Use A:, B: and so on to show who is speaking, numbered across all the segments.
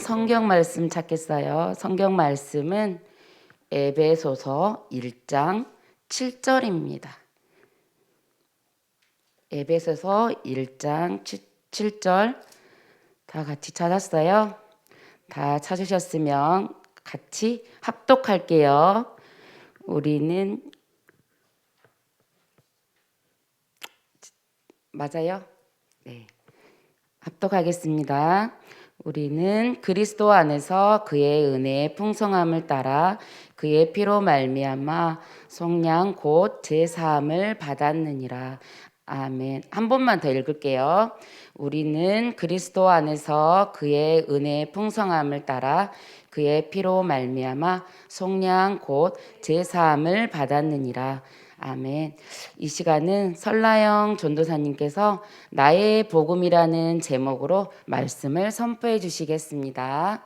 A: 성경 말씀 찾겠어요. 성경 말씀은 에베소서 1장 7절입니다. 에베소서 1장 7절 다 같이 찾았어요? 다 찾으셨으면 같이 합독할게요. 우리는 맞아요? 네. 합독하겠습니다. 우리는 그리스도 안에서 그의 은혜의 풍성함을 따라 그의 피로 말미암아 속량 곧 제사함을 받았느니라. 아멘. 한 번만 더 읽을게요. 우리는 그리스도 안에서 그의 은혜의 풍성함을 따라 그의 피로 말미암아 속량 곧 제사함을 받았느니라. 아멘. 이 시간은 설라영 전도사님께서 나의 복음이라는 제목으로 말씀을 선포해 주시겠습니다.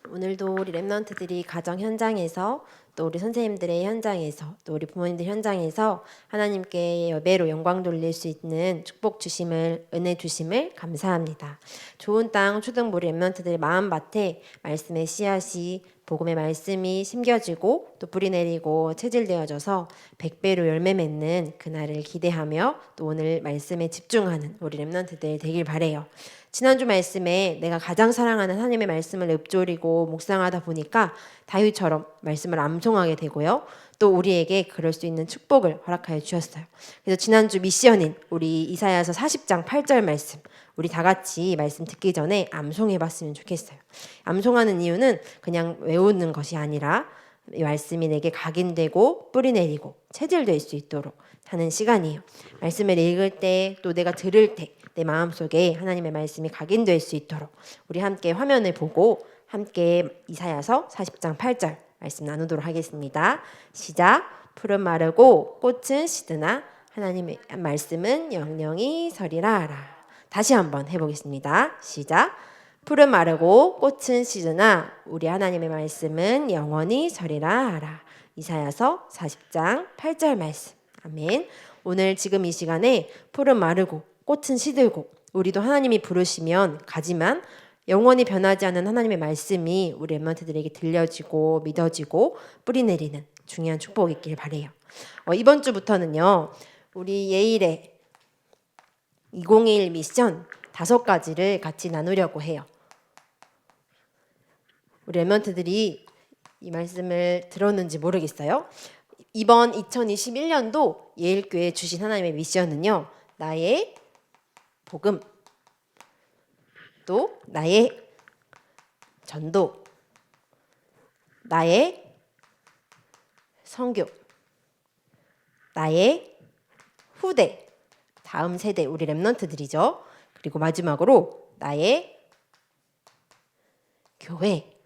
B: 오늘도 우리 랩런트들이 가정 현장에서 또 우리 선생님들의 현장에서 또 우리 부모님들 현장에서 하나님께 여배로 영광 돌릴 수 있는 축복 주심을 은혜 주심을 감사합니다. 좋은 땅 초등부 랩런트들 마음밭에 말씀의 씨앗이 복음의 말씀이 심겨지고 또 뿌리 내리고 체질되어져서 100배로 열매 맺는 그날을 기대하며 또 오늘 말씀에 집중하는 우리 랩런트들 되길 바래요. 지난주 말씀에 내가 가장 사랑하는 하나님의 말씀을 읊조리고 묵상하다 보니까 다윗처럼 말씀을 암송하게 되고요. 또 우리에게 그럴 수 있는 축복을 허락하여 주셨어요. 그래서 지난주 미션인 우리 이사야서 40장 8절 말씀 우리 다 같이 말씀 듣기 전에 암송해 봤으면 좋겠어요. 암송하는 이유는 그냥 외우는 것이 아니라 이 말씀이 내게 각인되고 뿌리 내리고 체질될 수 있도록 하는 시간이에요. 말씀을 읽을 때 또 내가 들을 때 내 마음속에 하나님의 말씀이 각인될 수 있도록 우리 함께 화면을 보고 함께 이사야서 40장 8절 말씀 나누도록 하겠습니다. 시작. 풀은 마르고 꽃은 시드나 하나님의 말씀은 영영이 서리라 하라. 다시 한번 해보겠습니다. 시작. 풀은 마르고 꽃은 시드나 우리 하나님의 말씀은 영원히 서리라 하라. 이사야서 40장 8절 말씀. 아멘. 오늘 지금 이 시간에 풀은 마르고 꽃은 시들고 우리도 하나님이 부르시면 가지만 영원히 변하지 않는 하나님의 말씀이 우리 랩런트들에게 들려지고 믿어지고 뿌리 내리는 중요한 축복이 있길 바래요. 이번 주부터는요. 우리 예일의 2021 미션 5가지를 같이 나누려고 해요. 우리 랩런트들이 이 말씀을 들었는지 모르겠어요. 이번 2021년도 예일교회 주신 하나님의 미션은요. 나의 복음, 또 나의 전도, 나의 선교, 나의 후대, 다음 세대 우리 랩런트들이죠. 그리고 마지막으로 나의 교회.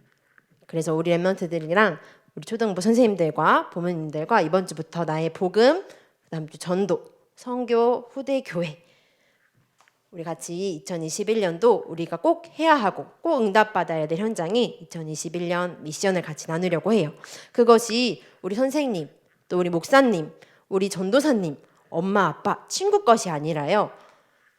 B: 그래서 우리 랩런트들이랑 우리 초등부 선생님들과 부모님들과 이번 주부터 나의 복음, 그다음 주 전도, 선교, 후대, 교회 우리 같이 2021년도 우리가 꼭 해야 하고 꼭 응답받아야 될 현장이 2021년 미션을 같이 나누려고 해요. 그것이 우리 선생님, 또 우리 목사님, 우리 전도사님, 엄마, 아빠, 친구 것이 아니라요.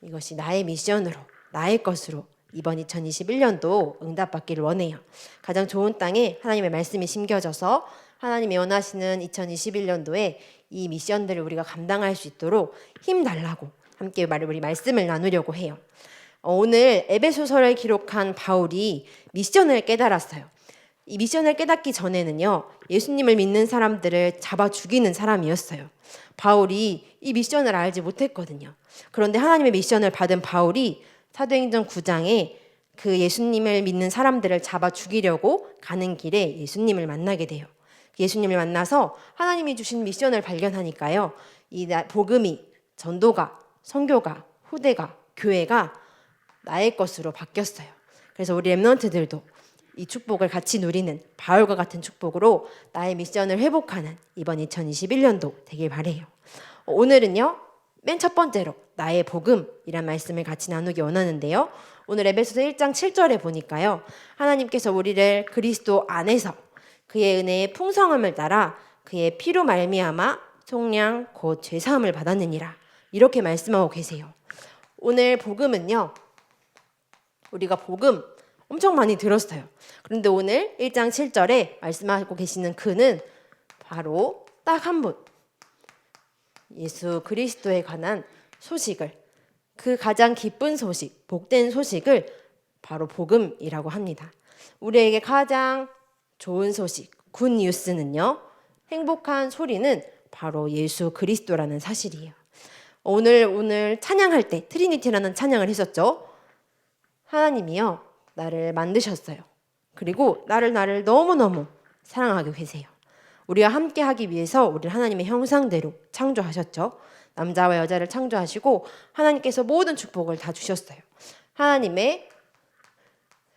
B: 이것이 나의 미션으로, 나의 것으로 이번 2021년도 응답받기를 원해요. 가장 좋은 땅에 하나님의 말씀이 심겨져서 하나님이 원하시는 2021년도에 이 미션들을 우리가 감당할 수 있도록 힘 달라고 함께 우리 말씀을 나누려고 해요. 오늘 에베소서를 기록한 바울이 미션을 깨달았어요. 이 미션을 깨닫기 전에는요. 예수님을 믿는 사람들을 잡아 죽이는 사람이었어요. 바울이 이 미션을 알지 못했거든요. 그런데 하나님의 미션을 받은 바울이 사도행전 9장에 그 예수님을 믿는 사람들을 잡아 죽이려고 가는 길에 예수님을 만나게 돼요. 예수님을 만나서 하나님이 주신 미션을 발견하니까요. 이 복음이 전도가 선교가, 후대가, 교회가 나의 것으로 바뀌었어요. 그래서 우리 랩런트들도 이 축복을 같이 누리는 바울과 같은 축복으로 나의 미션을 회복하는 이번 2021년도 되길 바래요. 오늘은요. 맨 첫 번째로 나의 복음이란 말씀을 같이 나누기 원하는데요. 오늘 에베소서 1장 7절에 보니까요. 하나님께서 우리를 그리스도 안에서 그의 은혜의 풍성함을 따라 그의 피로 말미암아 속량 곧 죄사함을 받았느니라. 이렇게 말씀하고 계세요. 오늘 복음은요. 우리가 복음 엄청 많이 들었어요. 그런데 오늘 1장 7절에 말씀하고 계시는 그는 바로 딱 한 분, 예수 그리스도에 관한 소식을, 그 가장 기쁜 소식, 복된 소식을 바로 복음이라고 합니다. 우리에게 가장 좋은 소식, 굿 뉴스는요, 행복한 소리는 바로 예수 그리스도라는 사실이에요. 오늘 찬양할 때 트리니티라는 찬양을 했었죠. 하나님이요, 나를 만드셨어요. 그리고 나를 너무너무 사랑하고 계세요. 우리와 함께 하기 위해서 우리를 하나님의 형상대로 창조하셨죠. 남자와 여자를 창조하시고 하나님께서 모든 축복을 다 주셨어요. 하나님의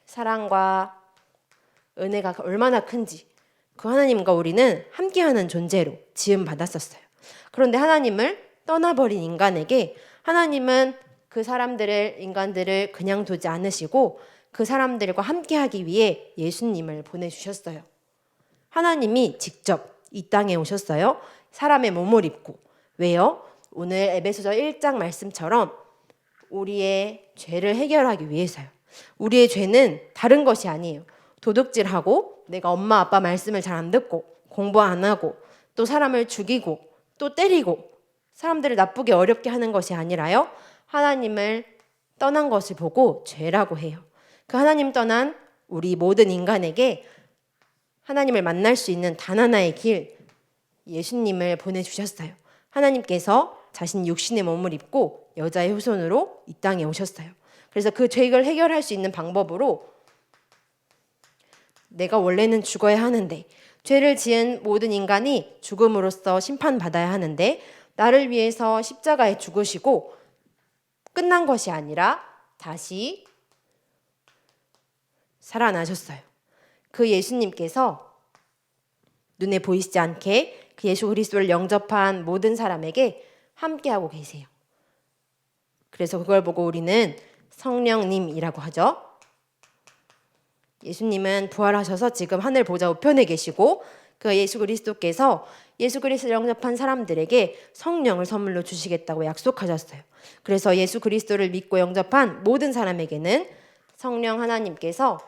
B: 사랑과 은혜가 얼마나 큰지 그 하나님과 우리는 함께하는 존재로 지음받았었어요. 그런데 하나님을 떠나버린 인간에게 하나님은 그 인간들을 그냥 두지 않으시고 그 사람들과 함께하기 위해 예수님을 보내주셨어요. 하나님이 직접 이 땅에 오셨어요. 사람의 몸을 입고. 왜요? 오늘 에베소서 1장 말씀처럼 우리의 죄를 해결하기 위해서요. 우리의 죄는 다른 것이 아니에요. 도둑질하고 내가 엄마 아빠 말씀을 잘 안 듣고 공부 안 하고 또 사람을 죽이고 또 때리고 사람들을 나쁘게 어렵게 하는 것이 아니라요. 하나님을 떠난 것을 보고 죄라고 해요. 그 하나님 떠난 우리 모든 인간에게 하나님을 만날 수 있는 단 하나의 길, 예수님을 보내주셨어요. 하나님께서 자신 육신의 몸을 입고 여자의 후손으로 이 땅에 오셨어요. 그래서 그 죄를 해결할 수 있는 방법으로 내가 원래는 죽어야 하는데 죄를 지은 모든 인간이 죽음으로써 심판받아야 하는데 나를 위해서 십자가에 죽으시고 끝난 것이 아니라 다시 살아나셨어요. 그 예수님께서 눈에 보이시지 않게 그 예수 그리스도를 영접한 모든 사람에게 함께하고 계세요. 그래서 그걸 보고 우리는 성령님이라고 하죠. 예수님은 부활하셔서 지금 하늘 보좌 우편에 계시고 그 예수 그리스도께서 예수 그리스도를 영접한 사람들에게 성령을 선물로 주시겠다고 약속하셨어요. 그래서 예수 그리스도를 믿고 영접한 모든 사람에게는 성령 하나님께서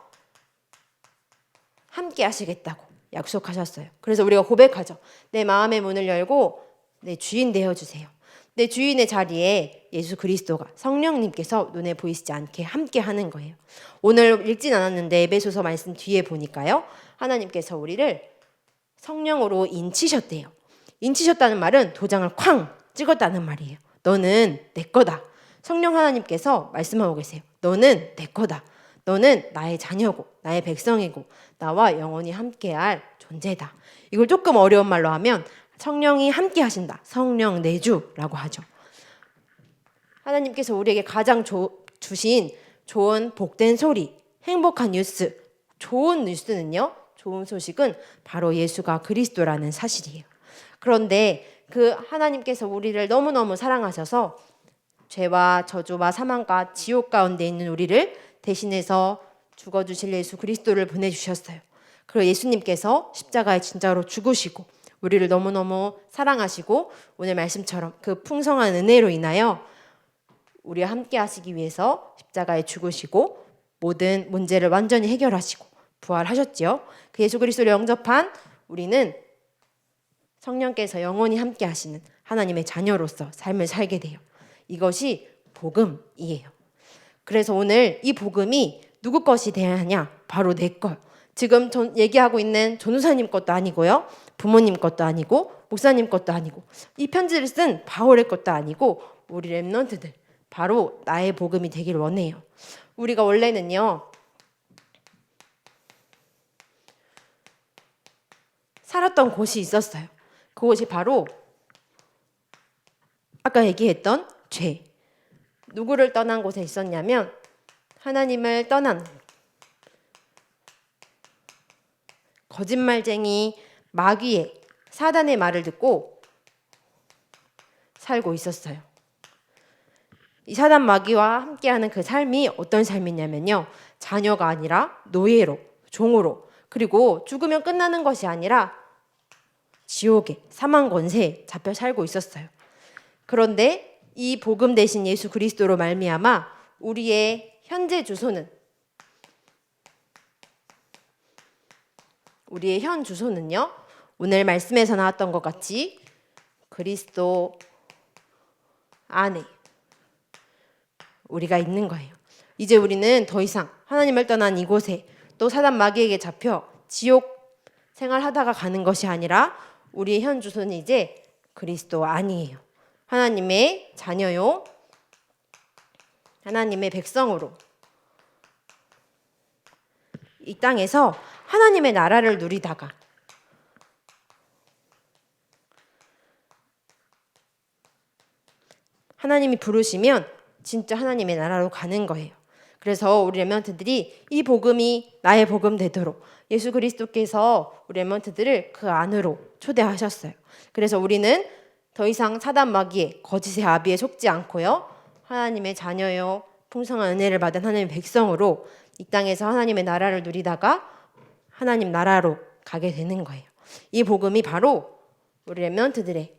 B: 함께 하시겠다고 약속하셨어요. 그래서 우리가 고백하죠. 내 마음의 문을 열고 내 주인 되어주세요. 내 주인의 자리에 예수 그리스도가 성령님께서 눈에 보이시지 않게 함께 하는 거예요. 오늘 읽진 않았는데 에베소서 말씀 뒤에 보니까요. 하나님께서 우리를 성령으로 인치셨대요. 인치셨다는 말은 도장을 쾅 찍었다는 말이에요. 너는 내 거다. 성령 하나님께서 말씀하고 계세요. 너는 내 거다. 너는 나의 자녀고 나의 백성이고 나와 영원히 함께할 존재다. 이걸 조금 어려운 말로 하면 성령이 함께 하신다. 성령 내주라고 하죠. 하나님께서 우리에게 가장 주신 좋은 복된 소리, 행복한 뉴스, 좋은 뉴스는요. 좋은 소식은 바로 예수가 그리스도라는 사실이에요. 그런데 그 하나님께서 우리를 너무너무 사랑하셔서 죄와 저주와 사망과 지옥 가운데 있는 우리를 대신해서 죽어주실 예수 그리스도를 보내주셨어요. 그리고 예수님께서 십자가에 진짜로 죽으시고 우리를 너무너무 사랑하시고 오늘 말씀처럼 그 풍성한 은혜로 인하여 우리와 함께 하시기 위해서 십자가에 죽으시고 모든 문제를 완전히 해결하시고 부활하셨지요. 그 예수 그리스도를 영접한 우리는 성령께서 영원히 함께 하시는 하나님의 자녀로서 삶을 살게 돼요. 이것이 복음이에요. 그래서 오늘 이 복음이 누구 것이 되어야 하냐? 바로 내 것. 지금 얘기하고 있는 전우사님 것도 아니고요. 부모님 것도 아니고 목사님 것도 아니고 이 편지를 쓴 바울의 것도 아니고 우리 렘넌트들 바로 나의 복음이 되길 원해요. 우리가 원래는요. 살았던 곳이 있었어요. 그곳이 바로 아까 얘기했던 죄. 누구를 떠난 곳에 있었냐면 하나님을 떠난 거짓말쟁이 마귀의 사단의 말을 듣고 살고 있었어요. 이 사단 마귀와 함께하는 그 삶이 어떤 삶이냐면요. 자녀가 아니라 노예로, 종으로, 그리고 죽으면 끝나는 것이 아니라 지옥에, 사망 권세에 잡혀 살고 있었어요. 그런데 이 복음 대신 예수 그리스도로 말미암아 우리의 현재 주소는 우리의 현 주소는요. 오늘 말씀에서 나왔던 것 같이 그리스도 안에 우리가 있는 거예요. 이제 우리는 더 이상 하나님을 떠난 이곳에 또 사단 마귀에게 잡혀 지옥 생활하다가 가는 것이 아니라 우리의 현 주소는 이제 그리스도 안이에요. 하나님의 자녀요. 하나님의 백성으로 이 땅에서 하나님의 나라를 누리다가 하나님이 부르시면 진짜 하나님의 나라로 가는 거예요. 그래서 우리 렘넌트들이 이 복음이 나의 복음 되도록 예수 그리스도께서 우리 렘넌트들을 그 안으로 초대하셨어요. 그래서 우리는 더 이상 사단 마귀의 거짓의 아비에 속지 않고요. 하나님의 자녀요. 풍성한 은혜를 받은 하나님의 백성으로 이 땅에서 하나님의 나라를 누리다가 하나님 나라로 가게 되는 거예요. 이 복음이 바로 우리 렘넌트들의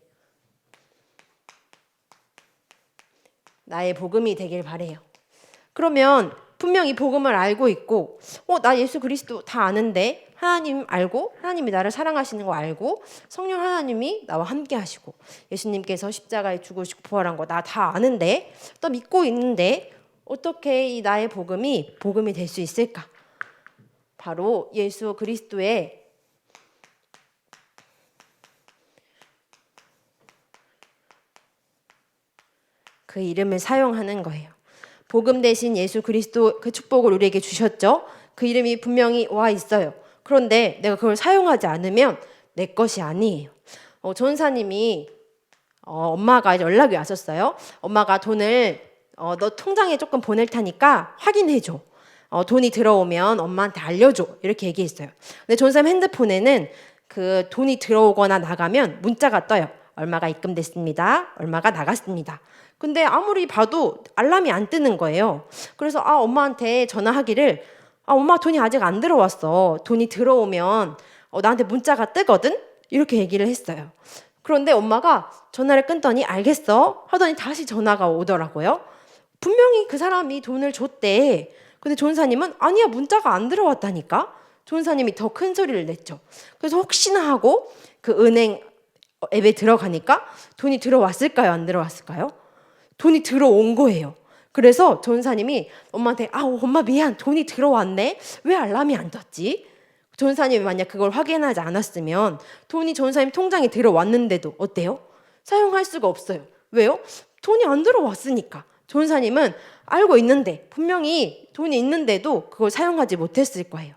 B: 나의 복음이 되길 바래요. 그러면 분명 이 복음을 알고 있고 나 예수 그리스도 다 아는데 하나님 알고 하나님이 나를 사랑하시는 거 알고 성령 하나님이 나와 함께 하시고 예수님께서 십자가에 죽으시고 부활한 거 나 다 아는데 또 믿고 있는데 어떻게 이 나의 복음이 될 수 있을까? 바로 예수 그리스도의 그 이름을 사용하는 거예요. 복음 대신 예수 그리스도 그 축복을 우리에게 주셨죠. 그 이름이 분명히 와 있어요. 그런데 내가 그걸 사용하지 않으면 내 것이 아니에요. 전사님이 엄마가 연락이 왔었어요. 엄마가 돈을 너 통장에 조금 보낼 테니까 확인해줘. 돈이 들어오면 엄마한테 알려줘. 이렇게 얘기했어요. 근데 전사님 핸드폰에는 그 돈이 들어오거나 나가면 문자가 떠요. 얼마가 입금됐습니다. 얼마가 나갔습니다. 근데 아무리 봐도 알람이 안 뜨는 거예요. 그래서 엄마한테 전화하기를 엄마 돈이 아직 안 들어왔어. 돈이 들어오면 나한테 문자가 뜨거든? 이렇게 얘기를 했어요. 그런데 엄마가 전화를 끊더니 알겠어 하더니 다시 전화가 오더라고요. 분명히 그 사람이 돈을 줬대. 근데 전사님은 아니야 문자가 안 들어왔다니까. 전사님이 더 큰 소리를 냈죠. 그래서 혹시나 하고 그 은행 앱에 들어가니까 돈이 들어왔을까요? 안 들어왔을까요? 돈이 들어온 거예요. 그래서 전사님이 엄마한테 엄마 미안 돈이 들어왔네. 왜 알람이 안 떴지? 전사님이 만약 그걸 확인하지 않았으면 돈이 전사님 통장에 들어왔는데도 어때요? 사용할 수가 없어요. 왜요? 돈이 안 들어왔으니까. 전사님은 알고 있는데 분명히 돈이 있는데도 그걸 사용하지 못했을 거예요.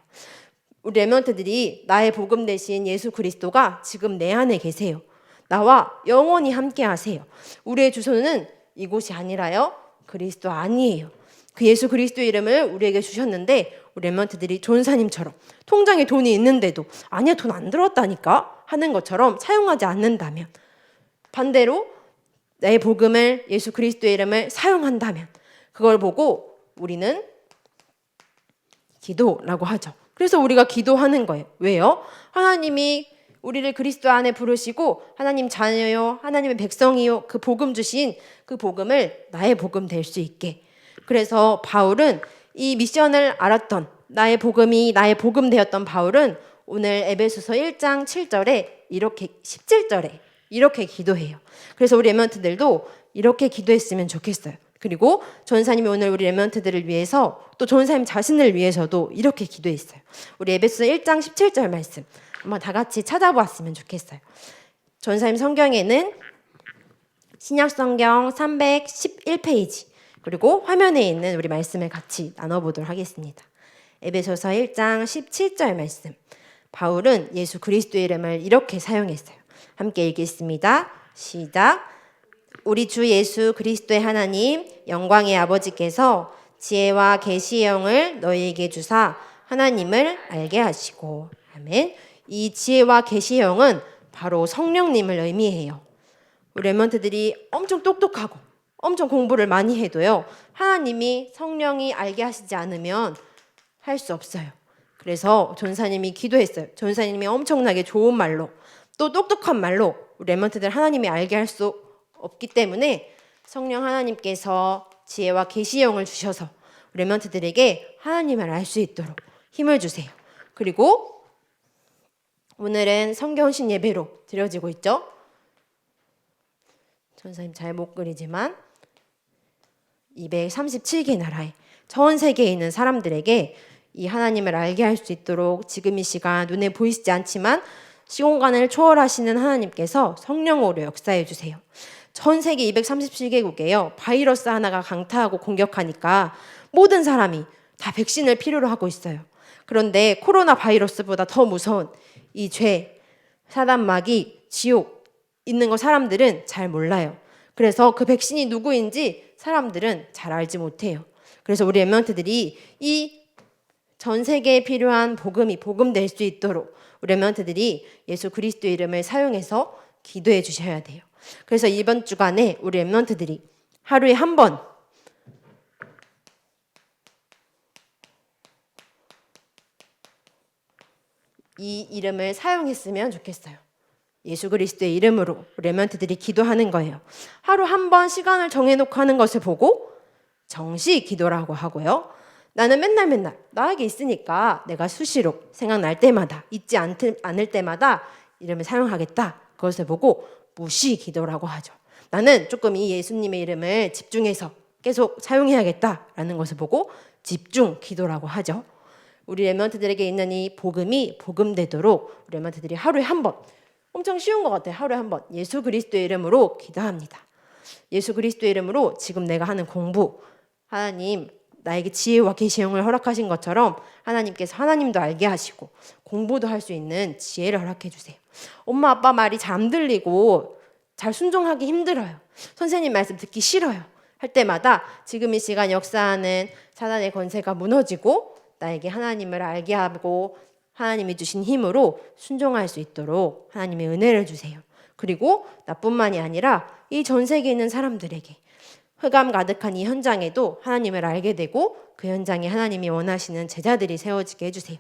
B: 우리 렘넌트들이 나의 복음 대신 예수 그리스도가 지금 내 안에 계세요. 나와 영원히 함께 하세요. 우리의 주소는 이곳이 아니라요. 그리스도 아니에요. 그 예수 그리스도의 이름을 우리에게 주셨는데 우리 렘넌트들이 전사님처럼 통장에 돈이 있는데도 아니야 돈 안 들어왔다니까 하는 것처럼 사용하지 않는다면 반대로 나의 복음을 예수 그리스도의 이름을 사용한다면 그걸 보고 우리는 기도라고 하죠. 그래서 우리가 기도하는 거예요. 왜요? 하나님이 우리를 그리스도 안에 부르시고 하나님 자녀요, 하나님의 백성이요, 그 복음 주신 그 복음을 나의 복음 될 수 있게. 그래서 바울은 이 미션을 알았던 나의 복음이 나의 복음 되었던 바울은 오늘 에베소서 1장 7절에 이렇게 17절에 이렇게 기도해요. 그래서 우리 렘넌트들도 이렇게 기도했으면 좋겠어요. 그리고 전사님이 오늘 우리 렘넌트들을 위해서 또 전사님 자신을 위해서도 이렇게 기도했어요. 우리 에베소서 1장 17절 말씀 한번 다 같이 찾아보았으면 좋겠어요. 전사님 성경에는 신약 성경 311페이지 그리고 화면에 있는 우리 말씀을 같이 나눠보도록 하겠습니다. 에베소서 1장 17절 말씀. 바울은 예수 그리스도의 이름을 이렇게 사용했어요. 함께 읽겠습니다. 시작. 우리 주 예수 그리스도의 하나님 영광의 아버지께서 지혜와 계시의 영을 너희에게 주사 하나님을 알게 하시고. 아멘. 이 지혜와 계시의 영은 바로 성령님을 의미해요. 우리 렘넌트들이 엄청 똑똑하고 엄청 공부를 많이 해도요. 하나님이 성령이 알게 하시지 않으면 할 수 없어요. 그래서 전사님이 기도했어요. 전사님이 엄청나게 좋은 말로 또 똑똑한 말로 우리 렘넌트들 하나님이 알게 할 수 없기 때문에 성령 하나님께서 지혜와 계시의 영을 주셔서 렘넌트들에게 하나님을 알 수 있도록 힘을 주세요. 그리고 오늘은 성경신 예배로 드려지고 있죠. 전사님 잘 못 그리지만 237개 나라에 전 세계에 있는 사람들에게 이 하나님을 알게 할 수 있도록 지금 이 시간 눈에 보이시지 않지만 시공간을 초월하시는 하나님께서 성령으로 역사해 주세요. 전 세계 237개국에요. 바이러스 하나가 강타하고 공격하니까 모든 사람이 다 백신을 필요로 하고 있어요. 그런데 코로나 바이러스보다 더 무서운 이 죄, 사단마귀, 지옥 있는 거 사람들은 잘 몰라요. 그래서 그 백신이 누구인지 사람들은 잘 알지 못해요. 그래서 우리 렘넌트들이 이 전 세계에 필요한 복음이 복음될 수 있도록 우리 렘넌트들이 예수 그리스도의 이름을 사용해서 기도해 주셔야 돼요. 그래서 이번 주간에 우리 렘넌트들이 하루에 한 번 이 이름을 사용했으면 좋겠어요. 예수 그리스도의 이름으로 우리 렘넌트들이 기도하는 거예요. 하루 한 번 시간을 정해놓고 하는 것을 보고 정시 기도라고 하고요. 나는 맨날 나에게 있으니까 내가 수시로 생각날 때마다 잊지 않을 때마다 이름을 사용하겠다. 그것을 보고 무시 기도라고 하죠. 나는 조금 이 예수님의 이름을 집중해서 계속 사용해야겠다라는 것을 보고 집중 기도라고 하죠. 우리 렘넌트들에게 있는 이 복음이 복음되도록 우리 렘넌트들이 하루에 한 번, 엄청 쉬운 것 같아요. 하루에 한 번 예수 그리스도의 이름으로 기도합니다. 예수 그리스도의 이름으로 지금 내가 하는 공부, 하나님 나에게 지혜와 계시형을 허락하신 것처럼 하나님께서 하나님도 알게 하시고 공부도 할 수 있는 지혜를 허락해 주세요. 엄마 아빠 말이 잘 안 들리고 잘 순종하기 힘들어요. 선생님 말씀 듣기 싫어요. 할 때마다 지금 이 시간 역사하는 사단의 권세가 무너지고 나에게 하나님을 알게 하고 하나님이 주신 힘으로 순종할 수 있도록 하나님의 은혜를 주세요. 그리고 나뿐만이 아니라 이 전 세계에 있는 사람들에게 흑암 가득한 이 현장에도 하나님을 알게 되고 그 현장에 하나님이 원하시는 제자들이 세워지게 해주세요.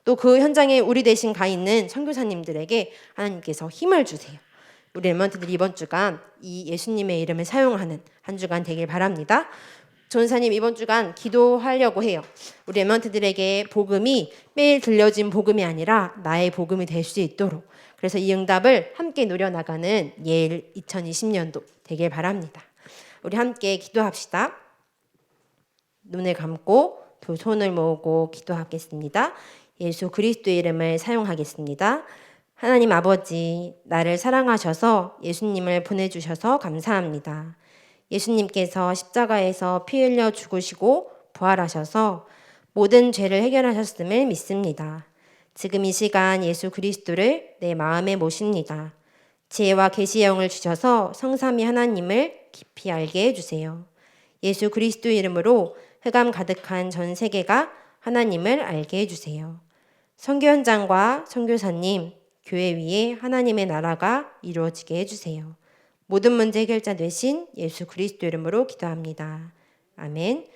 B: 또 그 현장에 우리 대신 가 있는 선교사님들에게 하나님께서 힘을 주세요. 우리 렘넌트들이 이번 주간 이 예수님의 이름을 사용하는 한 주간 되길 바랍니다. 전사님 이번 주간 기도하려고 해요. 우리 렘넌트들에게 복음이 매일 들려진 복음이 아니라 나의 복음이 될 수 있도록 그래서 이 응답을 함께 누려나가는 예일 2020년도 되길 바랍니다. 우리 함께 기도합시다. 눈을 감고 두 손을 모으고 기도하겠습니다. 예수 그리스도의 이름을 사용하겠습니다. 하나님 아버지, 나를 사랑하셔서 예수님을 보내주셔서 감사합니다. 예수님께서 십자가에서 피 흘려 죽으시고 부활하셔서 모든 죄를 해결하셨음을 믿습니다. 지금 이 시간 예수 그리스도를 내 마음에 모십니다. 지혜와 계시의 영을 주셔서 성삼위 하나님을 깊이 알게 해주세요. 예수 그리스도의 이름으로 흑암 가득한 전 세계가 하나님을 알게 해주세요. 선교 현장과 선교사님, 교회 위에 하나님의 나라가 이루어지게 해주세요. 모든 문제 해결자 되신 예수 그리스도 이름으로 기도합니다. 아멘.